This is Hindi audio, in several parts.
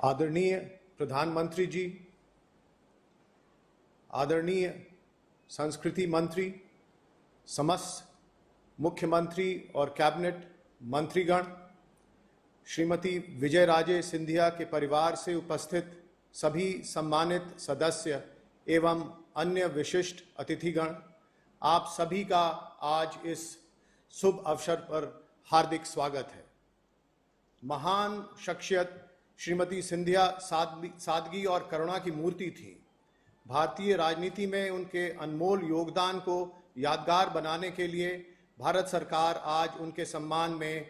आदरणीय प्रधानमंत्री जी, आदरणीय संस्कृति मंत्री, समस्त मुख्यमंत्री और कैबिनेट मंत्रीगण, श्रीमती विजय राजे सिंधिया के परिवार से उपस्थित सभी सम्मानित सदस्य एवं अन्य विशिष्ट अतिथिगण, आप सभी का आज इस शुभ अवसर पर हार्दिक स्वागत है। महान शख्सियत श्रीमती सिंधिया सादगी और करुणा की मूर्ति थी। भारतीय राजनीति में उनके अनमोल योगदान को यादगार बनाने के लिए भारत सरकार आज उनके सम्मान में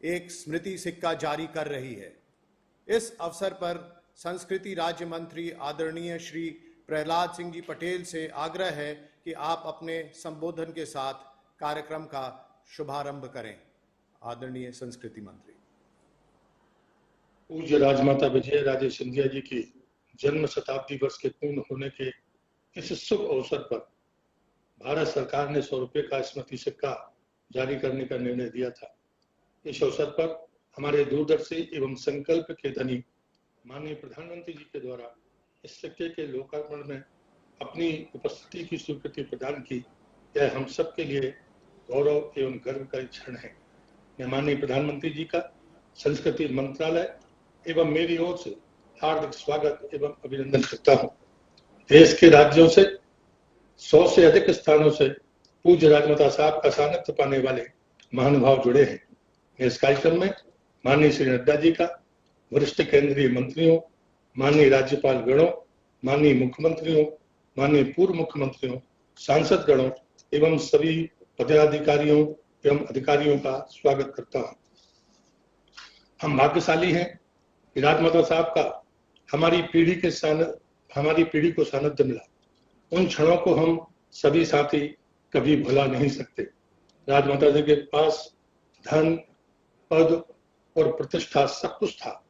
एक स्मृति सिक्का जारी कर रही है। इस अवसर पर संस्कृति राज्य मंत्री आदरणीय श्री प्रहलाद सिंह जी पटेल से आग्रह है कि आप अपने संबोधन के साथ कार्यक्रम का शुभारंभ करें। आदरणीय संस्कृति मंत्री। पूज्य राजमाता विजय राजे सिंधिया जी की जन्म शताब्दी वर्ष के पूर्ण होने के इस शुभ अवसर पर भारत सरकार ने 100 रुपये का स्मृति सिक्का जारी करने का निर्णय दिया था। इस अवसर पर हमारे दूरदर्शी एवं संकल्प के धनी माननीय प्रधानमंत्री जी के द्वारा इस सिक्के के लोकार्पण में अपनी उपस्थिति की स्वीकृति प्रदान की, यह हम सब के लिए गौरव एवं गर्व का क्षण है। मैं माननीय प्रधानमंत्री जी का संस्कृति मंत्रालय एवं मेरी ओर से हार्दिक स्वागत एवं अभिनंदन करता हूं। देश के राज्यों से 100 से अधिक स्थानों से पूज्य राजमाता साहब का सानिध्य पाने वाले महानुभाव जुड़े हैं। इस कार्यक्रम में माननीय श्री नड्डा जी का, वरिष्ठ केंद्रीय मंत्रियों, माननीय राज्यपाल गणों, माननीय मुख्यमंत्रियों, माननीय पूर्व मुख्यमंत्रियों, सांसद गणों एवं सभी पदाधिकारियों एवं अधिकारियों का स्वागत करता हूं। हम भाग्यशाली हैं कि राजमाता साहब का हमारी पीढ़ी को सानिध्य मिला। उन क्षणों को हम सभी साथी कभी भुला नहीं सकते। राजमाता जी के पास धन, पद और प्रतिष्ठा सब कुछ था,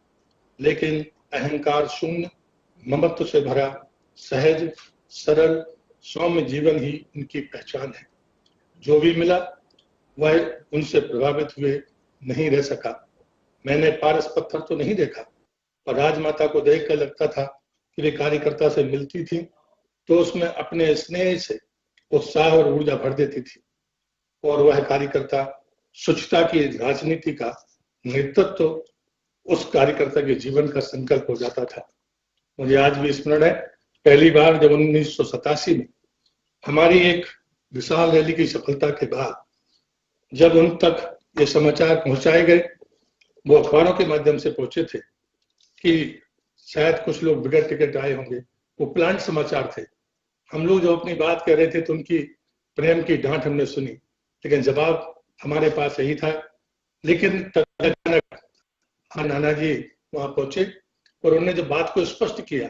लेकिन अहंकार शून्य, ममत्व से भरा, सहज, सरल, सौम्य जीवन ही उनकी पहचान है। जो भी मिला वह उनसे प्रभावित हुए नहीं रह सका। मैंने पारस पत्थर तो नहीं देखा, पर राजमाता को देखकर लगता था कि वे कार्यकर्ता से मिलती थी तो उसमें अपने स्नेह से उत्साह और ऊर्जा भर देती थी, और वह कार्यकर्ता स्वच्छता की राजनीति का नेतृत्व उस कार्यकर्ता के जीवन का संकल्प हो जाता था। मुझे आज भी स्मरण है, पहली बार जब 1987 में हमारी एक विशाल रैली की सफलता के बाद जब उन तक ये समाचार पहुंचाए गए, वो अखबारों के माध्यम से पहुंचे थे कि शायद कुछ लोग बिगड़ टिकट आए होंगे, वो प्लांट समाचार थे। हम लोग जो अपनी बात कह रहे थे तो उनकी प्रेम की डांट हमने सुनी, लेकिन जवाब हमारे पास यही था। लेकिन अचानक नाना जी वहां पहुंचे और उन्होंने जब बात को स्पष्ट किया,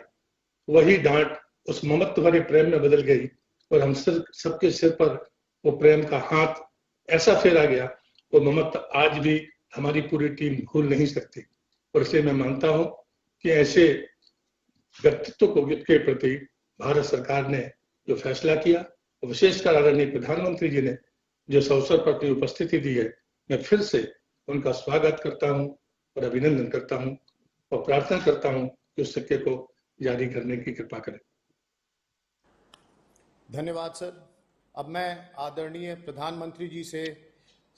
वही डांट उस ममत्व भरे प्रेम में बदल गई और हम सबके सिर पर वो प्रेम का हाथ ऐसा फेरा गया, वो ममत्व आज भी हमारी पूरी टीम भूल नहीं सकती। और इसलिए मैं मानता हूं कि ऐसे व्यक्तित्व को के प्रति भारत सरकार ने जो फैसला किया, विशेषकर आदरणीय प्रधानमंत्री जी ने जो इस अवसर पर अपनी उपस्थिति दी है, मैं फिर से उनका स्वागत करता हूं और अभिनंदन करता हूं और प्रार्थना करता हूं कि उस सिक्के को जारी करने की कृपा करें। धन्यवाद सर। अब मैं आदरणीय प्रधानमंत्री जी से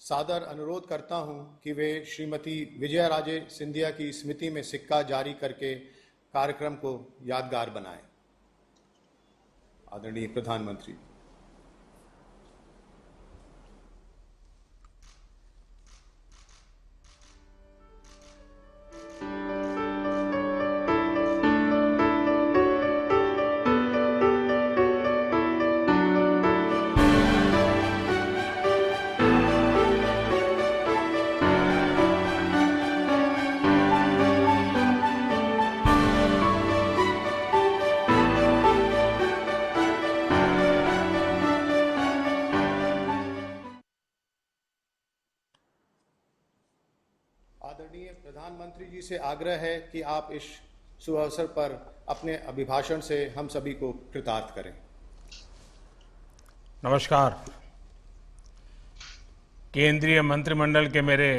सादर अनुरोध करता हूं कि वे श्रीमती विजया राजे सिंधिया की स्मृति में सिक्का जारी करके कार्यक्रम को यादगार बनाएं। आदरणीय प्रधानमंत्री। आदरणीय प्रधानमंत्री जी से आग्रह है कि आप इस शुभ अवसर पर अपने अभिभाषण से हम सभी को कृतार्थ करें। नमस्कार। केंद्रीय मंत्रिमंडल के मेरे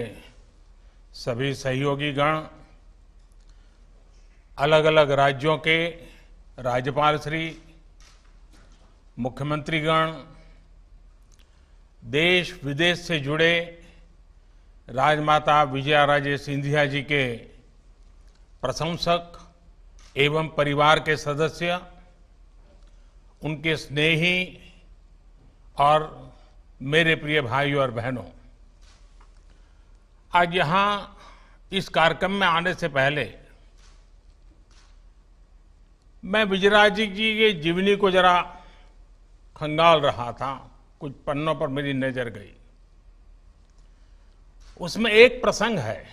सभी सहयोगी गण, अलग अलग राज्यों के राज्यपाल श्री, मुख्यमंत्रीगण, देश विदेश से जुड़े राजमाता विजयाराजे सिंधिया जी के प्रशंसक एवं परिवार के सदस्य, उनके स्नेही और मेरे प्रिय भाइयों और बहनों, आज यहां इस कार्यक्रम में आने से पहले मैं विजयराजे जी की जीवनी को जरा खंगाल रहा था। कुछ पन्नों पर मेरी नजर गई। उसमें एक प्रसंग है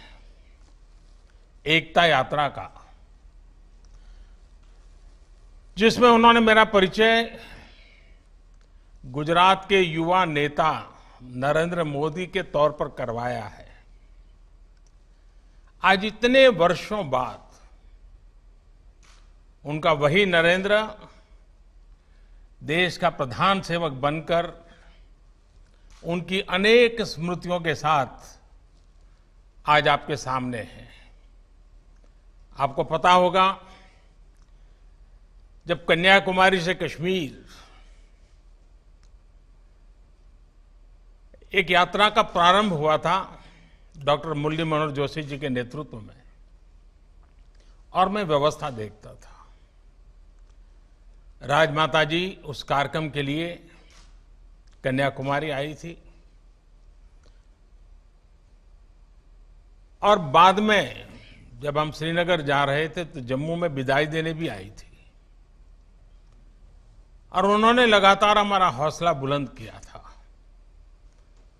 एकता यात्रा का, जिसमें उन्होंने मेरा परिचय गुजरात के युवा नेता नरेंद्र मोदी के तौर पर करवाया है। आज इतने वर्षों बाद उनका वही नरेंद्र देश का प्रधान सेवक बनकर उनकी अनेक स्मृतियों के साथ आज आपके सामने है। आपको पता होगा, जब कन्याकुमारी से कश्मीर एक यात्रा का प्रारंभ हुआ था डॉक्टर मुरली मनोहर जोशी जी के नेतृत्व में, और मैं व्यवस्था देखता था। राजमाता जी उस कार्यक्रम के लिए कन्याकुमारी आई थी और बाद में जब हम श्रीनगर जा रहे थे तो जम्मू में विदाई देने भी आई थी, और उन्होंने लगातार हमारा हौसला बुलंद किया था।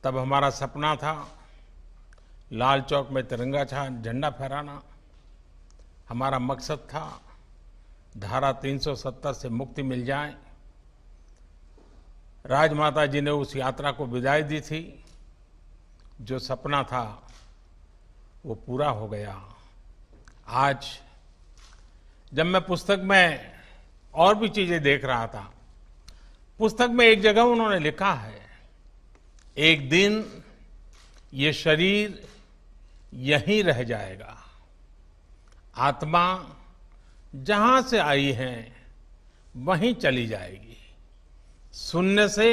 तब हमारा सपना था लाल चौक में तिरंगा झंडा फहराना। हमारा मकसद था धारा 370 से मुक्ति मिल जाए। राजमाता जी ने उस यात्रा को विदाई दी थी। जो सपना था वो पूरा हो गया। आज जब मैं पुस्तक में और भी चीजें देख रहा था, पुस्तक में एक जगह उन्होंने लिखा है, एक दिन ये शरीर यहीं रह जाएगा, आत्मा जहां से आई है वहीं चली जाएगी। शून्य से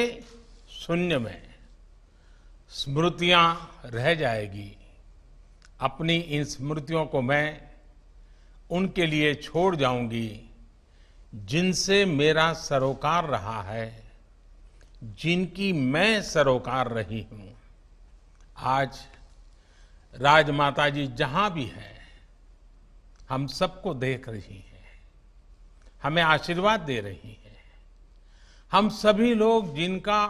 शून्य में स्मृतियां रह जाएगी। अपनी इन स्मृतियों को मैं उनके लिए छोड़ जाऊंगी जिनसे मेरा सरोकार रहा है, जिनकी मैं सरोकार रही हूं। आज राजमाता जी जहां भी है, हम सबको देख रही हैं, हमें आशीर्वाद दे रही हैं। हम सभी लोग जिनका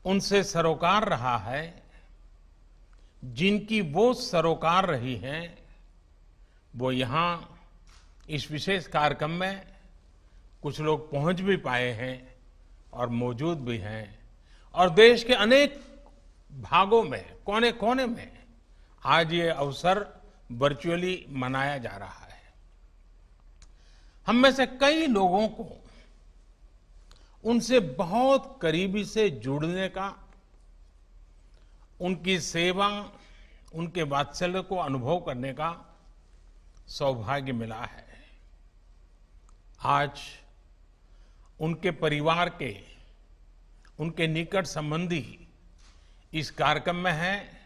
उनसे सरोकार रहा है, जिनकी वो सरोकार रही हैं, वो यहां इस विशेष कार्यक्रम में कुछ लोग पहुंच भी पाए हैं और मौजूद भी हैं, और देश के अनेक भागों में, कोने कोने में आज ये अवसर वर्चुअली मनाया जा रहा है। हम में से कई लोगों को उनसे बहुत करीबी से जुड़ने का, उनकी सेवा, उनके वात्सल्य को अनुभव करने का सौभाग्य मिला है। आज उनके परिवार के, उनके निकट संबंधी इस कार्यक्रम में हैं,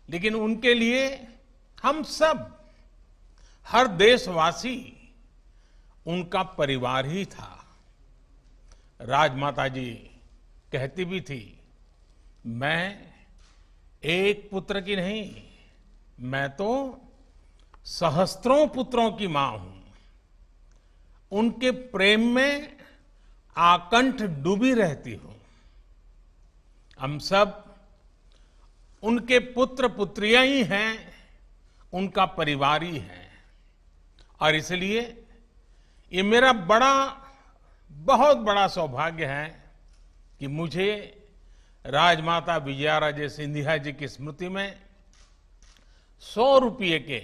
लेकिन उनके लिए हम सब, हर देशवासी उनका परिवार ही था। राजमाता जी कहती भी थी, मैं एक पुत्र की नहीं, मैं तो सहस्त्रों पुत्रों की मां हूं। उनके प्रेम में आकंठ डूबी रहती हूं। हम सब उनके पुत्र पुत्रियां ही हैं, उनका परिवार ही है, और इसलिए ये मेरा बहुत बड़ा सौभाग्य है कि मुझे राजमाता विजयाराजे सिंधिया जी की स्मृति में 100 रुपये के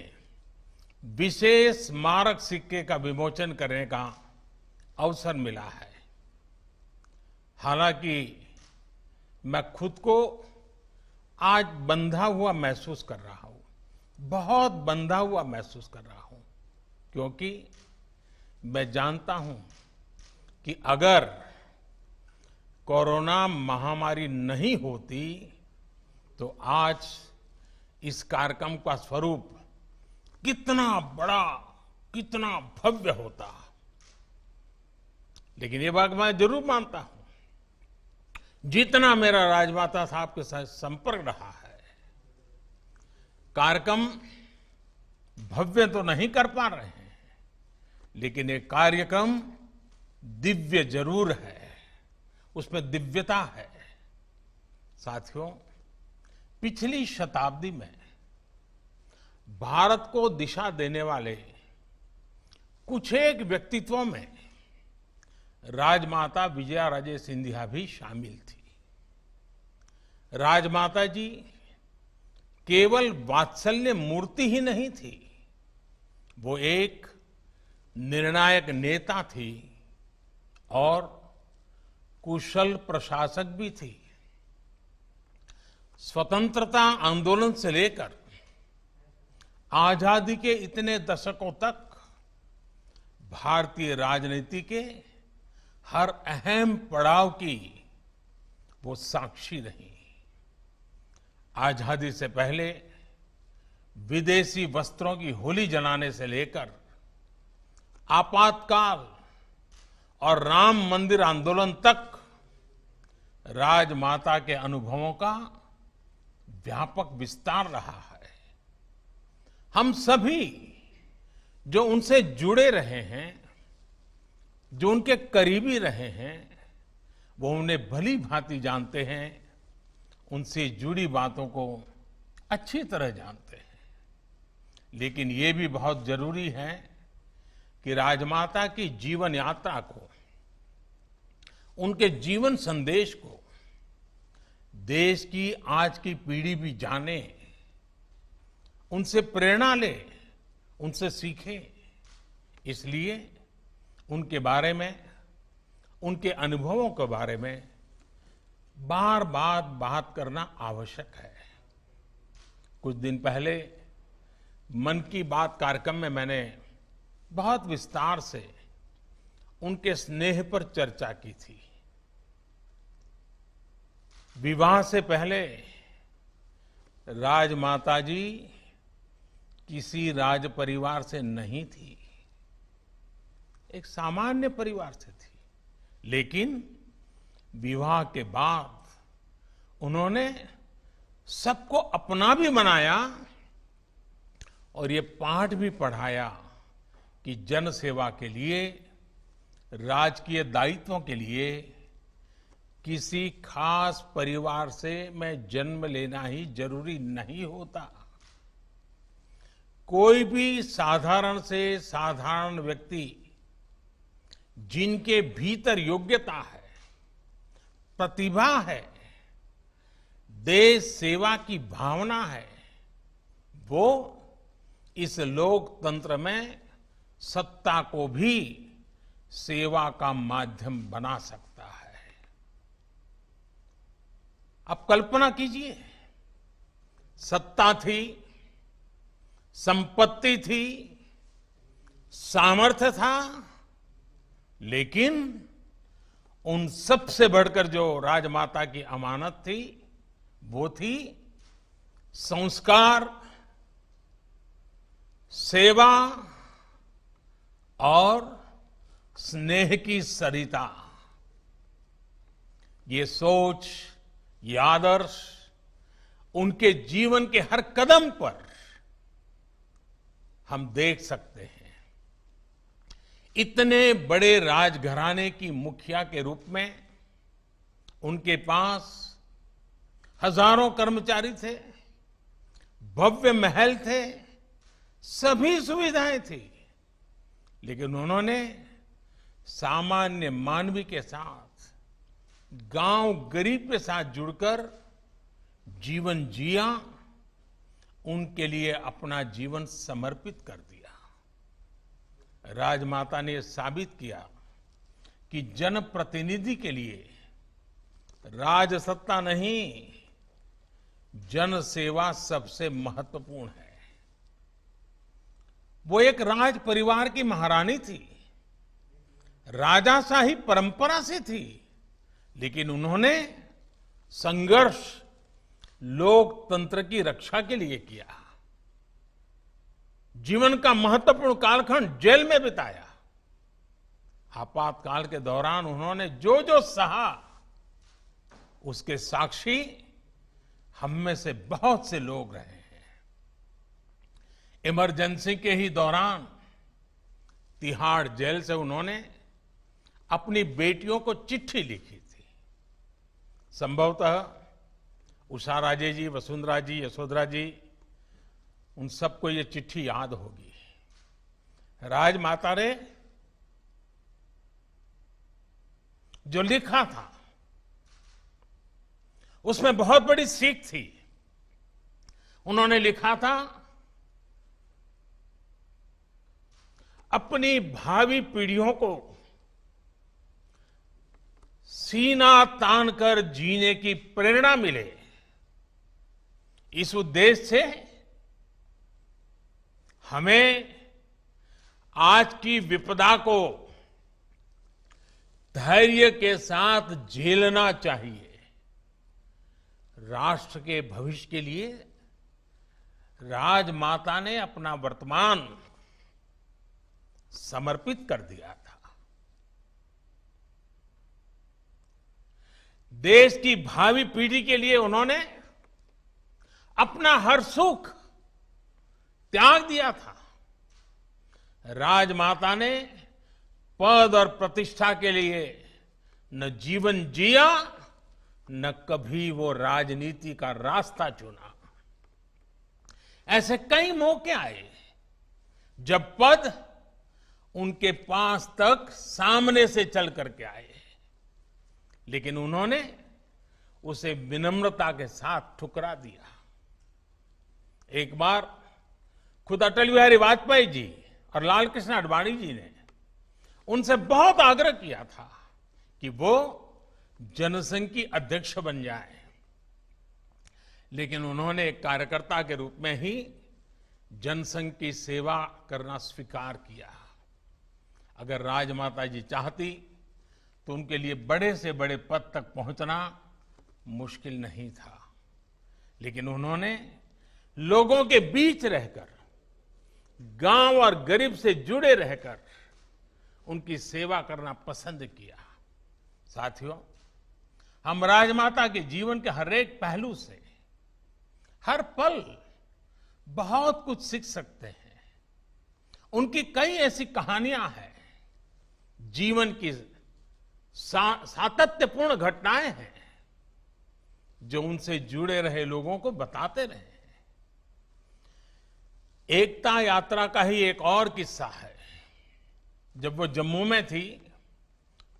विशेष स्मारक सिक्के का विमोचन करने का अवसर मिला है। हालांकि मैं खुद को आज बंधा हुआ महसूस कर रहा हूं, बहुत बंधा हुआ महसूस कर रहा हूं, क्योंकि मैं जानता हूं कि अगर कोरोना महामारी नहीं होती तो आज इस कार्यक्रम का स्वरूप कितना बड़ा, कितना भव्य होता। लेकिन ये बात मैं जरूर मानता हूं, जितना मेरा राजमाता साहब के साथ संपर्क रहा है, कार्यक्रम भव्य तो नहीं कर पा रहे हैं, लेकिन ये कार्यक्रम दिव्य जरूर है, उसमें दिव्यता है। साथियों, पिछली शताब्दी में भारत को दिशा देने वाले कुछ एक व्यक्तित्वों में राजमाता विजयाराजे सिंधिया भी शामिल थी। राजमाता जी केवल वात्सल्य मूर्ति ही नहीं थी, वो एक निर्णायक नेता थी और कुशल प्रशासक भी थी। स्वतंत्रता आंदोलन से लेकर आजादी के इतने दशकों तक भारतीय राजनीति के हर अहम पड़ाव की वो साक्षी रही। आजादी से पहले विदेशी वस्त्रों की होली जलाने से लेकर आपातकाल और राम मंदिर आंदोलन तक राजमाता के अनुभवों का व्यापक विस्तार रहा है। हम सभी जो उनसे जुड़े रहे हैं, जो उनके करीबी रहे हैं, वो उन्हें भली भांति जानते हैं, उनसे जुड़ी बातों को अच्छी तरह जानते हैं। लेकिन ये भी बहुत जरूरी है कि राजमाता की जीवन यात्रा को, उनके जीवन संदेश को देश की आज की पीढ़ी भी जाने, उनसे प्रेरणा ले, उनसे सीखे। इसलिए उनके बारे में, उनके अनुभवों के बारे में बार बार बात करना आवश्यक है। कुछ दिन पहले मन की बात कार्यक्रम में मैंने बहुत विस्तार से उनके स्नेह पर चर्चा की थी। विवाह से पहले राजमाता जी किसी राज परिवार से नहीं थी, एक सामान्य परिवार से थी। लेकिन विवाह के बाद उन्होंने सबको अपना भी बनाया और ये पाठ भी पढ़ाया कि जन सेवा के लिए, राजकीय दायित्वों के लिए किसी खास परिवार से मैं जन्म लेना ही जरूरी नहीं होता। कोई भी साधारण से साधारण व्यक्ति जिनके भीतर योग्यता है, प्रतिभा है, देश सेवा की भावना है, वो इस लोकतंत्र में सत्ता को भी सेवा का माध्यम बना सकता है। आप कल्पना कीजिए, सत्ता थी, संपत्ति थी, सामर्थ्य था, लेकिन उन सब से बढ़कर जो राजमाता की अमानत थी, वो थी संस्कार, सेवा और स्नेह की सरिता। ये सोच, ये आदर्श उनके जीवन के हर कदम पर हम देख सकते हैं। इतने बड़े राजघराने की मुखिया के रूप में उनके पास हजारों कर्मचारी थे, भव्य महल थे, सभी सुविधाएं थी, लेकिन उन्होंने सामान्य मानवी के साथ, गांव गरीब के साथ जुड़कर जीवन जिया, उनके लिए अपना जीवन समर्पित कर दिया। राजमाता ने साबित किया कि जनप्रतिनिधि के लिए राजसत्ता नहीं, जन सेवा सबसे महत्वपूर्ण है। वो एक राज परिवार की महारानी थी, राजाशाही परंपरा से थी, लेकिन उन्होंने संघर्ष लोकतंत्र की रक्षा के लिए किया। जीवन का महत्वपूर्ण कालखंड जेल में बिताया। आपातकाल के दौरान उन्होंने जो जो सहा, उसके साक्षी हम में से बहुत से लोग रहे हैं। इमरजेंसी के ही दौरान तिहाड़ जेल से उन्होंने अपनी बेटियों को चिट्ठी लिखी थी। संभवतः उषा राजे जी, वसुंधरा जी, यशोधरा जी, उन सबको ये चिट्ठी याद होगी। राजमाता ने जो लिखा था उसमें बहुत बड़ी सीख थी। उन्होंने लिखा था, अपनी भावी पीढ़ियों को सीना तान कर जीने की प्रेरणा मिले, इस उद्देश्य से हमें आज की विपदा को धैर्य के साथ झेलना चाहिए। राष्ट्र के भविष्य के लिए राजमाता ने अपना वर्तमान समर्पित कर दिया था। देश की भावी पीढ़ी के लिए उन्होंने अपना हर सुख त्याग दिया था। राजमाता ने पद और प्रतिष्ठा के लिए न जीवन जिया, न कभी वो राजनीति का रास्ता चुना। ऐसे कई मौके आए जब पद उनके पास तक सामने से चल करके आए, लेकिन उन्होंने उसे विनम्रता के साथ ठुकरा दिया। एक बार खुद अटल बिहारी वाजपेयी जी और लाल कृष्ण आडवाणी जी ने उनसे बहुत आग्रह किया था कि वो जनसंघ की अध्यक्ष बन जाए, लेकिन उन्होंने एक कार्यकर्ता के रूप में ही जनसंघ की सेवा करना स्वीकार किया। अगर राजमाता जी चाहती तो उनके लिए बड़े से बड़े पद तक पहुंचना मुश्किल नहीं था, लेकिन उन्होंने लोगों के बीच रहकर, गांव और गरीब से जुड़े रहकर उनकी सेवा करना पसंद किया। साथियों, हम राजमाता के जीवन के हर एक पहलू से, हर पल बहुत कुछ सीख सकते हैं। उनकी कई ऐसी कहानियां हैं, जीवन की सातत्यपूर्ण घटनाएं हैं जो उनसे जुड़े रहे लोगों को बताते रहे। एकता यात्रा का ही एक और किस्सा है। जब वो जम्मू में थी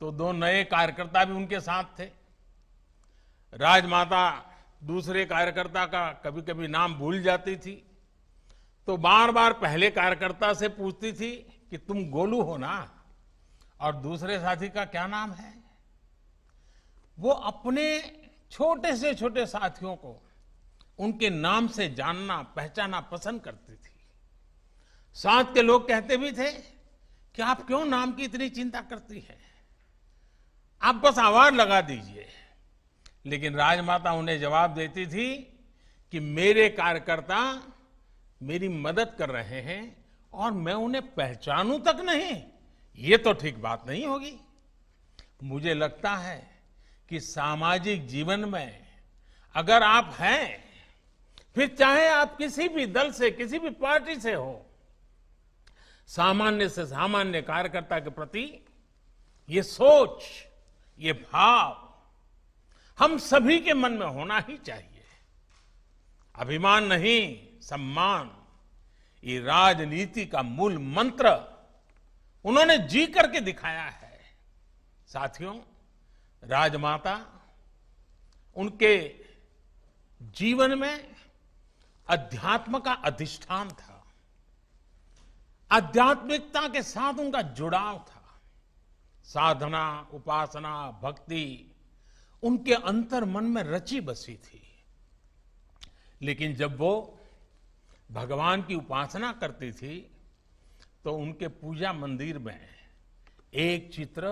तो दो नए कार्यकर्ता भी उनके साथ थे। राजमाता दूसरे कार्यकर्ता का कभी कभी नाम भूल जाती थी, तो बार बार पहले कार्यकर्ता से पूछती थी कि तुम गोलू हो ना, और दूसरे साथी का क्या नाम है। वो अपने छोटे से छोटे साथियों को उनके नाम से जानना पहचानना पसंद करती थी। साथ के लोग कहते भी थे कि आप क्यों नाम की इतनी चिंता करती हैं, आप बस आवाज लगा दीजिए। लेकिन राजमाता उन्हें जवाब देती थी कि मेरे कार्यकर्ता मेरी मदद कर रहे हैं और मैं उन्हें पहचानूं तक नहीं, ये तो ठीक बात नहीं होगी। मुझे लगता है कि सामाजिक जीवन में अगर आप हैं, फिर चाहे आप किसी भी दल से, किसी भी पार्टी से हो, सामान्य से सामान्य कार्यकर्ता के प्रति ये सोच, ये भाव हम सभी के मन में होना ही चाहिए। अभिमान नहीं, सम्मान, ये राजनीति का मूल मंत्र उन्होंने जी करके दिखाया है। साथियों, राजमाता, उनके जीवन में अध्यात्म का अधिष्ठान था। आध्यात्मिकता के साथ उनका जुड़ाव था। साधना, उपासना, भक्ति उनके अंतर मन में रची बसी थी। लेकिन जब वो भगवान की उपासना करती थी तो उनके पूजा मंदिर में एक चित्र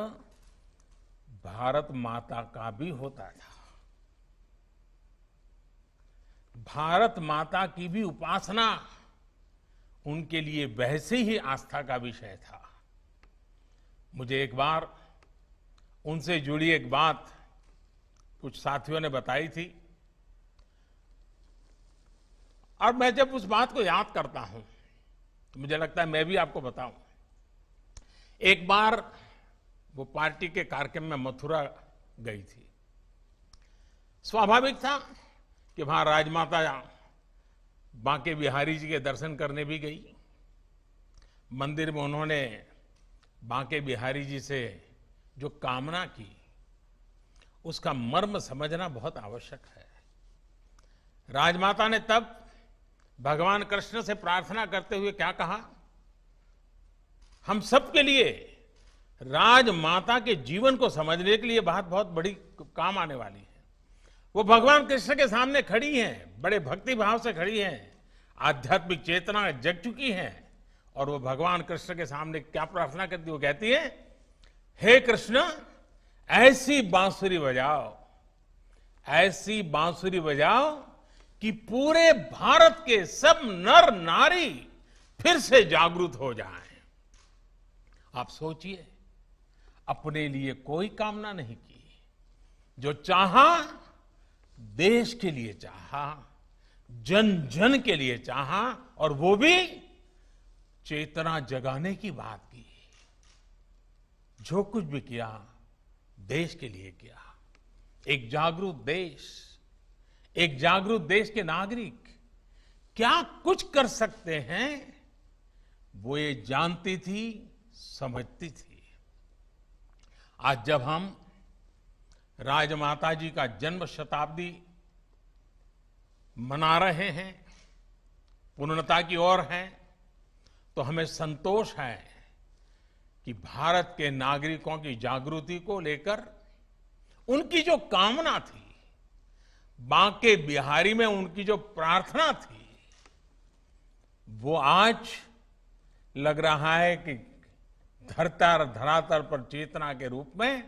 भारत माता का भी होता था। भारत माता की भी उपासना उनके लिए वैसे ही आस्था का विषय था। मुझे एक बार उनसे जुड़ी एक बात कुछ साथियों ने बताई थी और मैं जब उस बात को याद करता हूं तो मुझे लगता है मैं भी आपको बताऊं। एक बार वो पार्टी के कार्यक्रम में मथुरा गई थी। स्वाभाविक था कि वहां राजमाता बांके बिहारी जी के दर्शन करने भी गई। मंदिर में उन्होंने बांके बिहारी जी से जो कामना की उसका मर्म समझना बहुत आवश्यक है। राजमाता ने तब भगवान कृष्ण से प्रार्थना करते हुए क्या कहा? हम सबके लिए राजमाता के जीवन को समझने के लिए बात बहुत बड़ी काम आने वाली है। वो भगवान कृष्ण के सामने खड़ी हैं, बड़े भक्ति भाव से खड़ी हैं, आध्यात्मिक चेतना जग चुकी है और वो भगवान कृष्ण के सामने क्या प्रार्थना करती? वो कहती है, हे कृष्ण, ऐसी बांसुरी बजाओ, ऐसी बांसुरी बजाओ कि पूरे भारत के सब नर नारी फिर से जागृत हो जाएं। आप सोचिए, अपने लिए कोई कामना नहीं की, जो चाहा देश के लिए चाहा, जन जन के लिए चाहा और वो भी चेतना जगाने की बात की। जो कुछ भी किया देश के लिए किया। एक जागरूक देश के नागरिक क्या कुछ कर सकते हैं वो ये जानती थी, समझती थी। आज जब हम राजमाता जी का जन्म शताब्दी मना रहे हैं, पूर्णता की ओर हैं, तो हमें संतोष है कि भारत के नागरिकों की जागृति को लेकर उनकी जो कामना थी, बांके बिहारी में उनकी जो प्रार्थना थी, वो आज लग रहा है कि धरातल पर चेतना के रूप में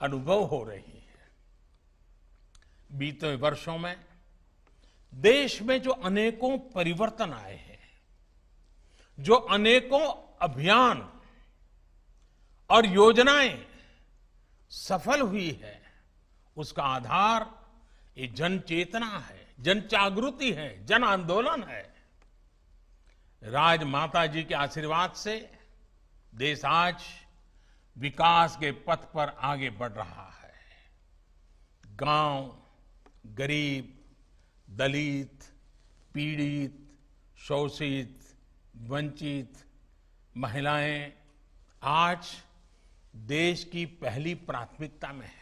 अनुभव हो रही है। बीते वर्षों में देश में जो अनेकों परिवर्तन आए हैं, जो अनेकों अभियान और योजनाएं सफल हुई है, उसका आधार ये जन चेतना है, जन जागृति है, जन आंदोलन है। राजमाता जी के आशीर्वाद से देश आज विकास के पथ पर आगे बढ़ रहा है। गांव, गरीब, दलित, पीड़ित, शोषित, वंचित, महिलाएं आज देश की पहली प्राथमिकता में है।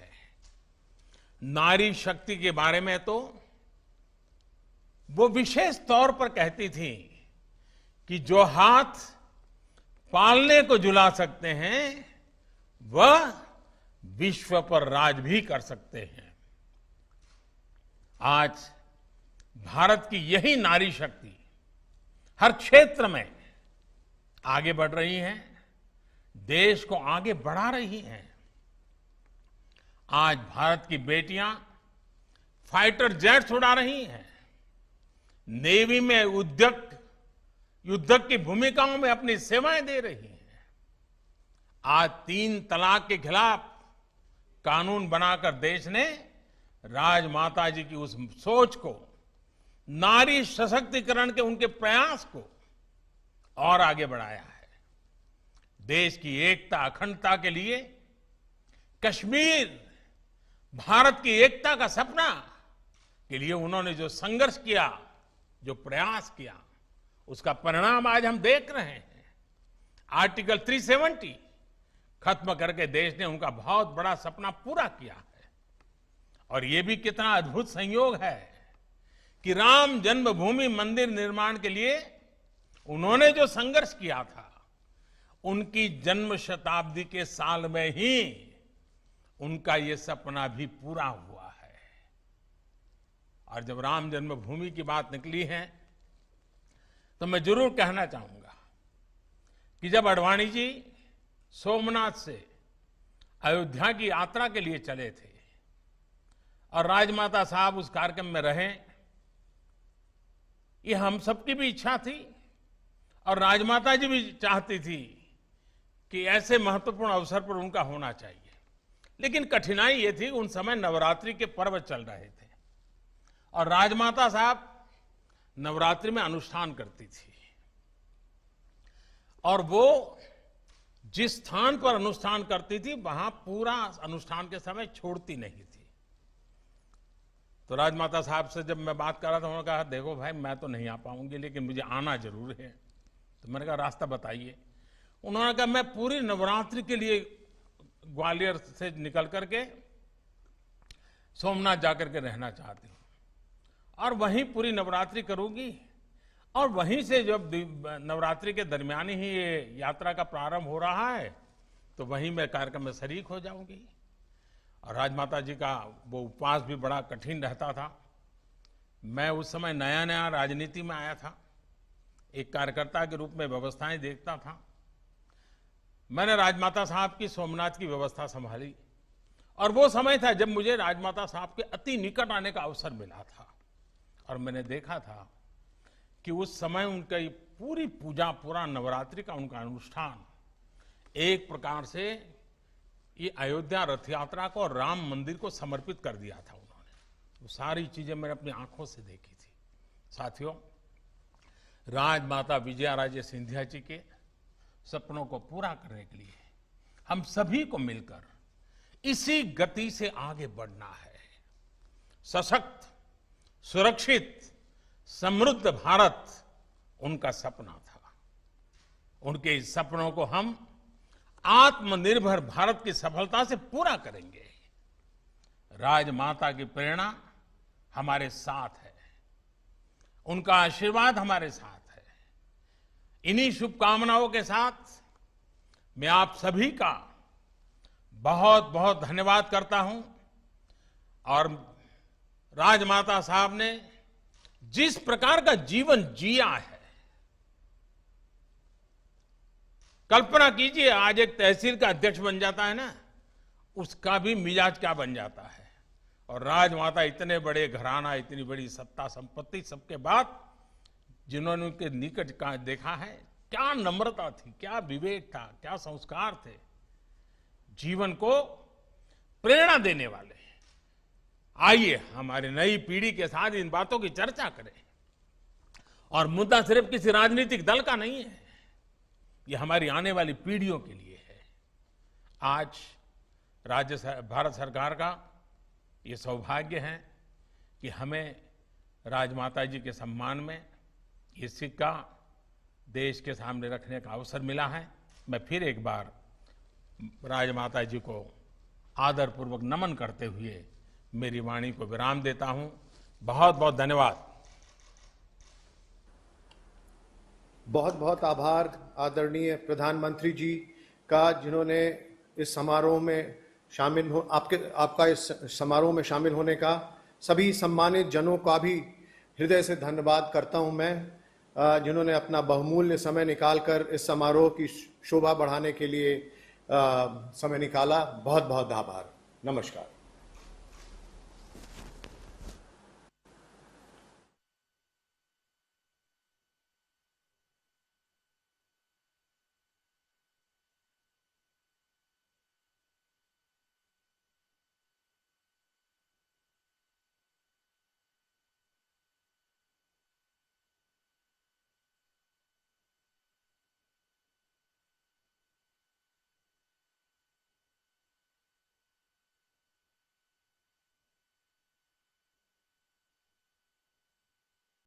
नारी शक्ति के बारे में तो वो विशेष तौर पर कहती थी कि जो हाथ पालने को झुला सकते हैं वह विश्व पर राज भी कर सकते हैं। आज भारत की यही नारी शक्ति हर क्षेत्र में आगे बढ़ रही है, देश को आगे बढ़ा रही हैं। आज भारत की बेटियां फाइटर जेट्स उड़ा रही हैं, नेवी में युद्धक की भूमिकाओं में अपनी सेवाएं दे रही हैं। आज 3 तलाक के खिलाफ कानून बनाकर देश ने राजमाता जी की उस सोच को, नारी सशक्तिकरण के उनके प्रयास को और आगे बढ़ाया है। देश की एकता, अखंडता के लिए कश्मीर, भारत की एकता का सपना के लिए उन्होंने जो संघर्ष किया, जो प्रयास किया, उसका परिणाम आज हम देख रहे हैं। आर्टिकल 370 खत्म करके देश ने उनका बहुत बड़ा सपना पूरा किया है। और यह भी कितना अद्भुत संयोग है कि राम जन्मभूमि मंदिर निर्माण के लिए उन्होंने जो संघर्ष किया था, उनकी जन्म शताब्दी के साल में ही उनका ये सपना भी पूरा हुआ है। और जब राम जन्मभूमि की बात निकली है तो मैं जरूर कहना चाहूंगा कि जब अडवाणी जी सोमनाथ से अयोध्या की यात्रा के लिए चले थे और राजमाता साहब उस कार्यक्रम में रहे, ये हम सबकी भी इच्छा थी और राजमाता जी भी चाहती थी कि ऐसे महत्वपूर्ण अवसर पर उनका होना चाहिए। लेकिन कठिनाई ये थी, उन समय नवरात्रि के पर्व चल रहे थे और राजमाता साहब नवरात्रि में अनुष्ठान करती थी और वो जिस स्थान पर अनुष्ठान करती थी वहां पूरा अनुष्ठान के समय छोड़ती नहीं थी। तो राजमाता साहब से जब मैं बात कर रहा था, उन्होंने कहा देखो भाई मैं तो नहीं आ पाऊंगी लेकिन मुझे आना जरूर है। तो मैंने कहा रास्ता बताइए। उन्होंने कहा मैं पूरी नवरात्रि के लिए ग्वालियर से निकल करके सोमनाथ जाकर के रहना चाहती हूँ और वहीं पूरी नवरात्रि करूंगी और वहीं से जब नवरात्रि के दरमियान ही ये यात्रा का प्रारंभ हो रहा है तो वहीं मैं कार्यक्रम में शरीक हो जाऊंगी। और राजमाता जी का वो उपवास भी बड़ा कठिन रहता था। मैं उस समय नया नया राजनीति में आया था, एक कार्यकर्ता के रूप में व्यवस्थाएं देखता था। मैंने राजमाता साहब की सोमनाथ की व्यवस्था संभाली और वो समय था जब मुझे राजमाता साहब के अति निकट आने का अवसर मिला था और मैंने देखा था कि उस समय उनका पूरी पूजा, पूरा नवरात्रि का उनका अनुष्ठान एक प्रकार से ये अयोध्या रथ यात्रा को और राम मंदिर को समर्पित कर दिया था उन्होंने। वो सारी चीजें मैंने अपनी आंखों से देखी थी। साथियों, राजमाता विजयाराजे सिंधिया जी के सपनों को पूरा करने के लिए हम सभी को मिलकर इसी गति से आगे बढ़ना है। सशक्त, सुरक्षित, समृद्ध भारत उनका सपना था। उनके इस सपनों को हम आत्मनिर्भर भारत की सफलता से पूरा करेंगे। राजमाता की प्रेरणा हमारे साथ है, उनका आशीर्वाद हमारे साथ है। इन्हीं शुभकामनाओं के साथ मैं आप सभी का बहुत बहुत धन्यवाद करता हूं और राजमाता साहब ने जिस प्रकार का जीवन जिया है, कल्पना कीजिए आज एक तहसील का अध्यक्ष बन जाता है ना, उसका भी मिजाज क्या बन जाता है। और राजमाता इतने बड़े घराना, इतनी बड़ी सत्ता संपत्ति, सबके बाद जिन्होंने उनके निकट का देखा है, क्या नम्रता थी, क्या विवेक था, क्या संस्कार थे, जीवन को प्रेरणा देने वाले। आइए हमारी नई पीढ़ी के साथ इन बातों की चर्चा करें। और मुद्दा सिर्फ किसी राजनीतिक दल का नहीं है, ये हमारी आने वाली पीढ़ियों के लिए है। आज भारत सरकार का ये सौभाग्य है कि हमें राजमाता जी के सम्मान में ये सिक्का देश के सामने रखने का अवसर मिला है। मैं फिर एक बार राजमाता जी को आदरपूर्वक नमन करते हुए मेरी वाणी को विराम देता हूं। बहुत बहुत धन्यवाद। बहुत बहुत आभार आदरणीय प्रधानमंत्री जी का, जिन्होंने इस समारोह में आपका इस समारोह में शामिल होने का। सभी सम्मानित जनों का भी हृदय से धन्यवाद करता हूं मैं, जिन्होंने अपना बहुमूल्य समय निकालकर इस समारोह की शोभा बढ़ाने के लिए समय निकाला। बहुत बहुत आभार। नमस्कार।